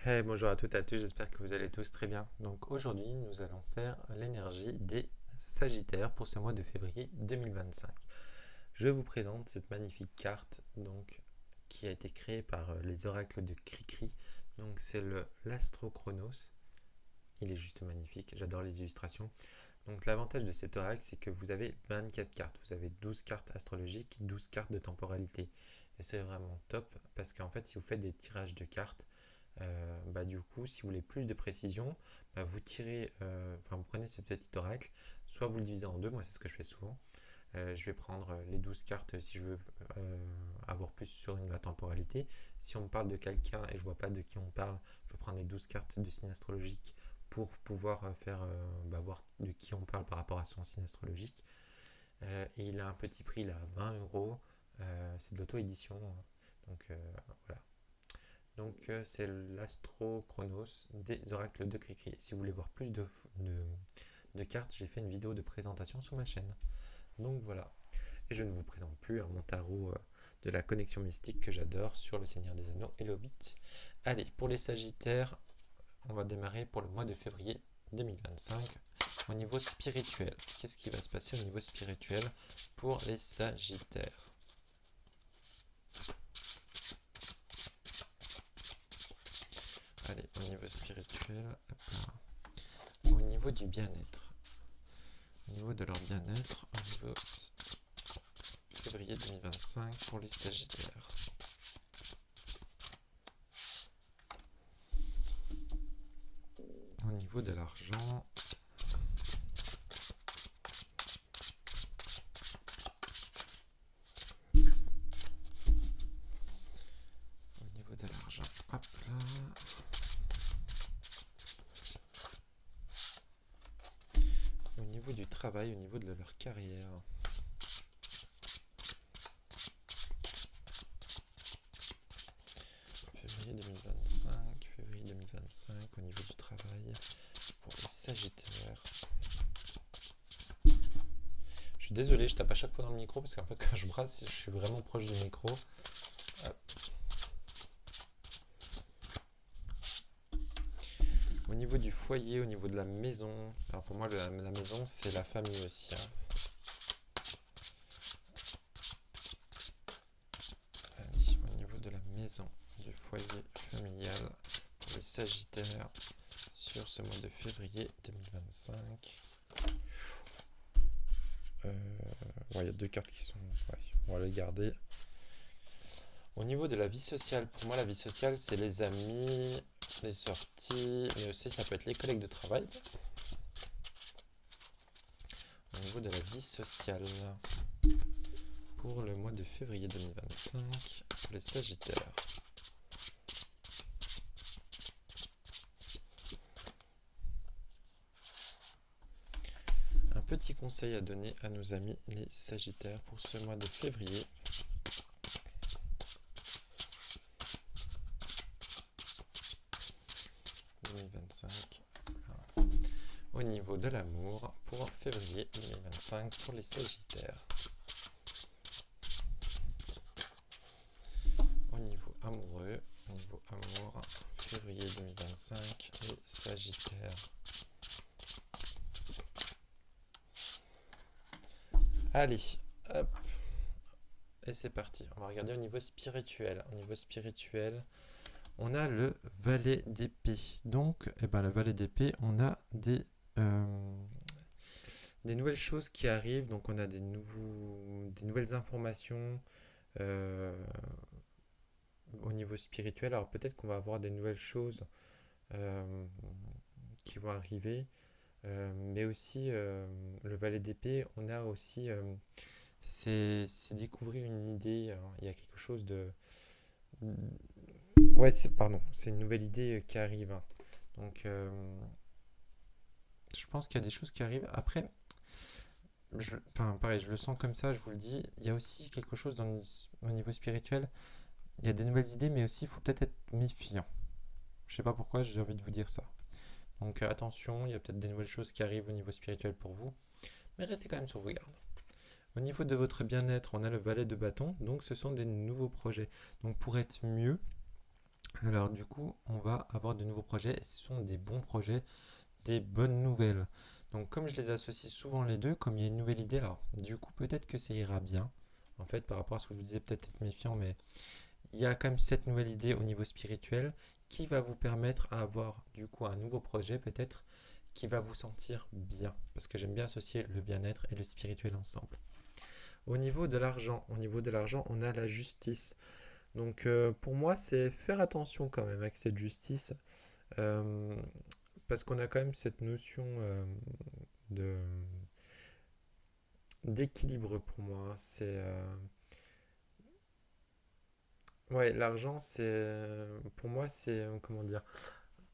Hey, bonjour à toutes et à tous, j'espère que vous allez tous très bien. Donc aujourd'hui, nous allons faire l'énergie des Sagittaires pour ce mois de février 2025. Je vous présente cette magnifique carte qui a été créée par les oracles de Cricri. Donc c'est l'Astrochronos. Il est juste magnifique, j'adore les illustrations. Donc l'avantage de cet oracle, c'est que vous avez 24 cartes. Vous avez 12 cartes astrologiques, 12 cartes de temporalité. Et c'est vraiment top parce qu'en fait, si vous faites des tirages de cartes, du coup, si vous voulez plus de précision, vous vous prenez ce petit oracle, soit vous le divisez en deux, moi c'est ce que je fais souvent. Je vais prendre les 12 cartes si je veux avoir plus sur la temporalité. Si on me parle de quelqu'un et je vois pas de qui on parle, je vais prendre les 12 cartes de signe astrologique pour pouvoir voir de qui on parle par rapport à son signe astrologique. Et il a un petit prix là, 20 euros. C'est de l'auto-édition. Donc voilà. C'est l'Astro-Chronos des oracles de Cricri. Si vous voulez voir plus de cartes, j'ai fait une vidéo de présentation sur ma chaîne. Donc voilà. Et je ne vous présente plus mon tarot de la connexion mystique que j'adore sur le Seigneur des Anneaux et le Hobbit. Allez, pour les Sagittaires, on va démarrer pour le mois de février 2025. Au niveau spirituel, qu'est-ce qui va se passer au niveau spirituel pour les Sagittaires? Allez, au niveau spirituel, au niveau du bien-être, au niveau de leur bien-être, au niveau février 2025 pour les Sagittaires. Au niveau de l'argent, au niveau de l'argent, hop là. Au niveau du travail, au niveau de leur carrière. Février 2025, au niveau du travail pour les Sagittaires. Je suis désolé, je tape à chaque fois dans le micro parce qu'en fait quand je brasse, je suis vraiment proche du micro. Hop. Au niveau du foyer, au niveau de la maison, alors pour moi la maison c'est la famille aussi. Allez, au niveau de la maison, du foyer familial pour les Sagittaires sur ce mois de février 2025. Il y a deux cartes qui sont... Ouais, on va les garder. Au niveau de la vie sociale, pour moi la vie sociale c'est les amis, les sorties, mais aussi ça peut être les collègues de travail. Au niveau de la vie sociale, pour le mois de février 2025, pour les Sagittaires. Un petit conseil à donner à nos amis les Sagittaires pour ce mois de février. Au niveau de l'amour pour février 2025 pour les Sagittaires. Au niveau amoureux, février 2025, les Sagittaires. Allez, hop, et c'est parti. On va regarder au niveau spirituel. Au niveau spirituel, on a le valet d'épée. Donc, le valet d'épée, on a des nouvelles choses qui arrivent. Donc, on a des nouvelles informations au niveau spirituel. Alors, peut-être qu'on va avoir des nouvelles choses qui vont arriver. Mais aussi, le valet d'épée, on a aussi... c'est découvrir une idée. Alors, il y a quelque chose de... Ouais, c'est une nouvelle idée qui arrive. Donc, je pense qu'il y a des choses qui arrivent. Après, pareil, je le sens comme ça, je vous le dis. Il y a aussi quelque chose au niveau spirituel. Il y a des nouvelles idées, mais aussi, il faut peut-être être méfiant. Je sais pas pourquoi, j'ai envie de vous dire ça. Donc, attention, il y a peut-être des nouvelles choses qui arrivent au niveau spirituel pour vous. Mais restez quand même sur vos gardes. Au niveau de votre bien-être, on a le valet de bâton. Donc, ce sont des nouveaux projets. Donc, pour être mieux, Alors du coup, on va avoir de nouveaux projets et ce sont des bons projets, des bonnes nouvelles. Donc comme je les associe souvent les deux, comme il y a une nouvelle idée, alors du coup peut-être que ça ira bien. En fait, par rapport à ce que je vous disais, peut-être être méfiant, mais il y a quand même cette nouvelle idée au niveau spirituel qui va vous permettre à avoir du coup un nouveau projet peut-être qui va vous sentir bien. Parce que j'aime bien associer le bien-être et le spirituel ensemble. Au niveau de l'argent, on a la justice. Donc pour moi, c'est faire attention quand même avec cette justice. euh, Parce qu'on a quand même cette notion de d'équilibre pour moi, hein. Ouais, l'argent, pour moi, comment dire,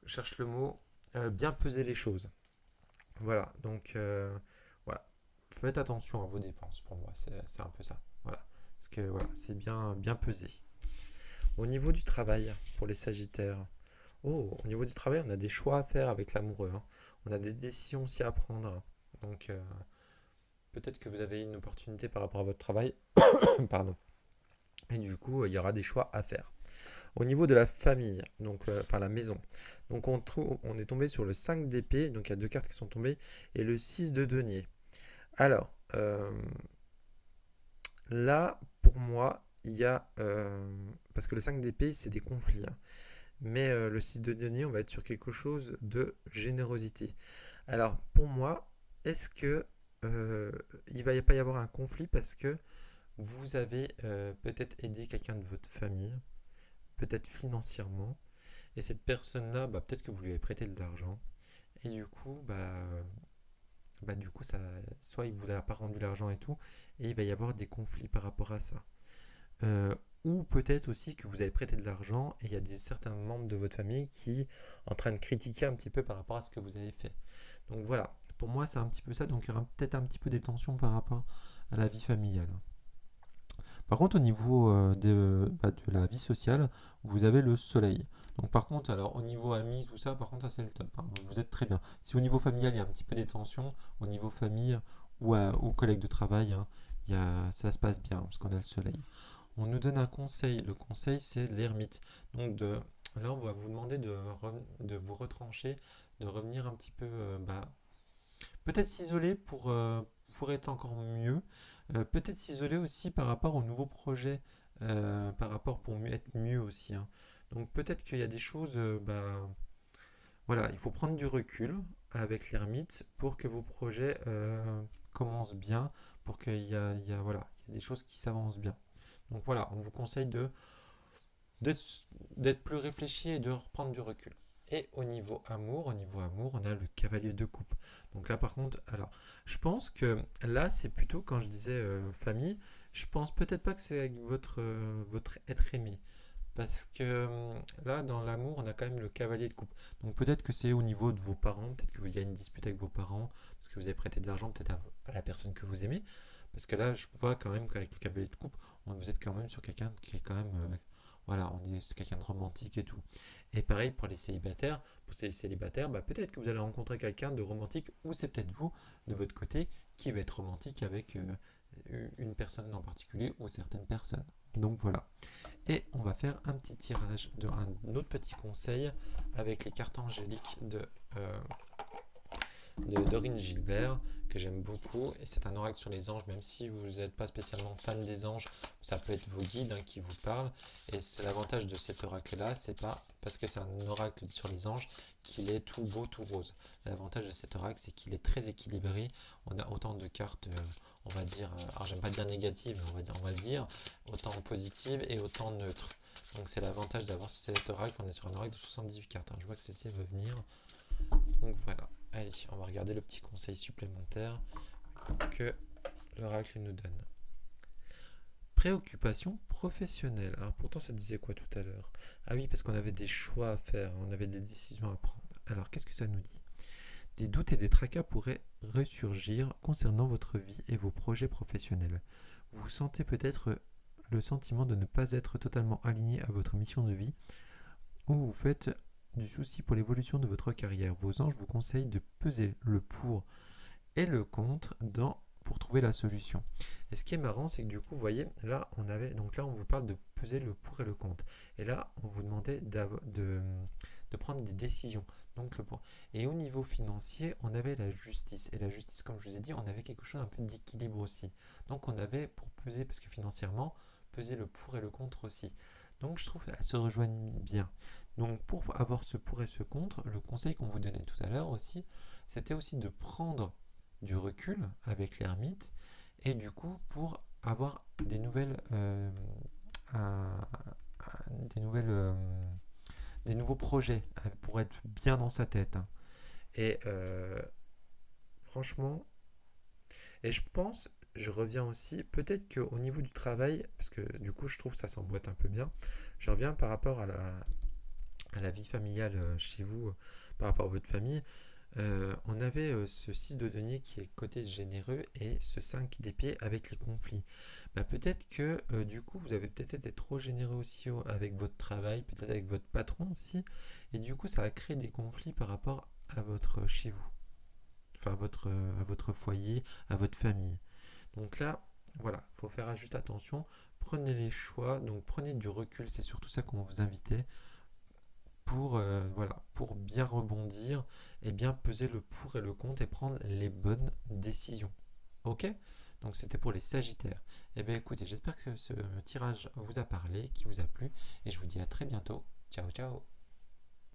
je cherche le mot, bien peser les choses. Voilà, donc voilà, faites attention à vos dépenses. Pour moi, c'est un peu ça. Voilà, parce que voilà, c'est bien pesé. Au niveau du travail, pour les Sagittaires, oh, au niveau du travail, on a des choix à faire avec l'amoureux, hein. On a des décisions aussi à prendre. Donc, peut-être que vous avez une opportunité par rapport à votre travail. Pardon. Et du coup, il y aura des choix à faire. Au niveau de la famille, donc, enfin la maison, donc on est tombé sur le 5 d'épée, donc il y a deux cartes qui sont tombées, et le 6 de denier. Alors, là, pour moi, il y a... parce que le 5 d'épée, c'est des conflits, hein. Mais le 6 de denier, on va être sur quelque chose de générosité. Alors, pour moi, est-ce que il va pas y avoir un conflit parce que vous avez peut-être aidé quelqu'un de votre famille, peut-être financièrement, et cette personne-là, bah, peut-être que vous lui avez prêté de l'argent, et du coup, du coup, soit il vous a pas rendu l'argent et tout, et il va y avoir des conflits par rapport à ça. Ou peut-être aussi que vous avez prêté de l'argent et il y a certains membres de votre famille qui sont en train de critiquer un petit peu par rapport à ce que vous avez fait. Donc voilà, pour moi c'est un petit peu ça, donc il y aura peut-être un petit peu des tensions par rapport à la vie familiale. Par contre, au niveau de la vie sociale, vous avez le soleil. Donc par contre, alors au niveau amis, tout ça, par contre, ça c'est le top, hein. Vous êtes très bien. Si au niveau familial, il y a un petit peu des tensions, au niveau famille ou collègues de travail, hein, ça se passe bien parce qu'on a le soleil. On nous donne un conseil. Le conseil, c'est l'ermite. Donc là, on va vous demander de vous retrancher, de revenir un petit peu, peut-être s'isoler pour être encore mieux. Peut-être s'isoler aussi par rapport aux nouveaux projets, par rapport pour être mieux aussi, hein. Donc peut-être qu'il y a des choses, voilà, il faut prendre du recul avec l'ermite pour que vos projets commencent bien, pour voilà, il y a des choses qui s'avancent bien. Donc voilà, on vous conseille d'être plus réfléchi et de reprendre du recul. Et au niveau amour, on a le cavalier de coupe. Donc là, par contre, alors, je pense que là, c'est plutôt quand je disais famille, je pense peut-être pas que c'est avec votre être aimé. Parce que là, dans l'amour, on a quand même le cavalier de coupe. Donc peut-être que c'est au niveau de vos parents, peut-être qu'il y a une dispute avec vos parents, parce que vous avez prêté de l'argent peut-être à la personne que vous aimez. Parce que là, je vois quand même qu'avec le cavalier de coupe, vous êtes quand même sur quelqu'un qui est quand même... voilà, on est sur quelqu'un de romantique et tout. Et pareil pour ces célibataires, peut-être que vous allez rencontrer quelqu'un de romantique, ou c'est peut-être vous, de votre côté, qui va être romantique avec une personne en particulier, ou certaines personnes. Donc voilà. Et on va faire un petit tirage d'un autre petit conseil avec les cartes angéliques euh, de Dorine Gilbert que j'aime beaucoup. Et c'est un oracle sur les anges, même si vous n'êtes pas spécialement fan des anges, ça peut être vos guides, hein, qui vous parlent. Et c'est l'avantage de cet oracle-là, c'est pas parce que c'est un oracle sur les anges qu'il est tout beau, tout rose. L'avantage de cet oracle, c'est qu'il est très équilibré. On a autant de cartes, on va dire, alors j'aime pas dire négatives, mais on va dire, autant positives et autant neutres. Donc c'est l'avantage d'avoir cet oracle. On est sur un oracle de 78 cartes, hein. Je vois que celle-ci veut venir. Donc voilà. Allez, on va regarder le petit conseil supplémentaire que l'oracle nous donne. Préoccupation professionnelle. Alors pourtant ça disait quoi tout à l'heure? Ah oui, parce qu'on avait des choix à faire, on avait des décisions à prendre. Alors qu'est-ce que ça nous dit? Des doutes et des tracas pourraient ressurgir concernant votre vie et vos projets professionnels. Vous sentez peut-être le sentiment de ne pas être totalement aligné à votre mission de vie, ou vous faites du souci pour l'évolution de votre carrière. Vos anges vous conseillent de peser le pour et le contre dans pour trouver la solution. Et ce qui est marrant, c'est que du coup, vous voyez, là, donc là, on vous parle de peser le pour et le contre. Et là, on vous demandait de prendre des décisions. Donc, et au niveau financier, on avait la justice. Et la justice, comme je vous ai dit, on avait quelque chose un peu d'équilibre aussi. Donc, on avait pour peser, parce que financièrement, peser le pour et le contre aussi. Donc, je trouve qu'elles se rejoignent bien. Donc, pour avoir ce pour et ce contre, le conseil qu'on vous donnait tout à l'heure aussi, c'était aussi de prendre du recul avec l'ermite et du coup pour avoir des nouvelles des nouvelles des nouveaux projets pour être bien dans sa tête, hein. Et franchement, et je pense, je reviens aussi, peut-être qu'au niveau du travail, parce que du coup je trouve que ça s'emboîte un peu bien, je reviens par rapport à la vie familiale chez vous, par rapport à votre famille. On avait ce 6 de denier qui est côté généreux et ce 5 d'épée avec les conflits. Bah, peut-être que du coup vous avez peut-être été trop généreux aussi avec votre travail, peut-être avec votre patron aussi, et du coup ça a créé des conflits par rapport à votre chez vous, enfin à votre foyer, à votre famille. Donc là, voilà, il faut faire juste attention, prenez les choix, donc prenez du recul, c'est surtout ça qu'on vous invitait pour, voilà, pour bien rebondir et bien peser le pour et le contre et prendre les bonnes décisions. Ok? Donc c'était pour les Sagittaires. Eh bien écoutez, j'espère que ce tirage vous a parlé, qui vous a plu, et je vous dis à très bientôt. Ciao ciao!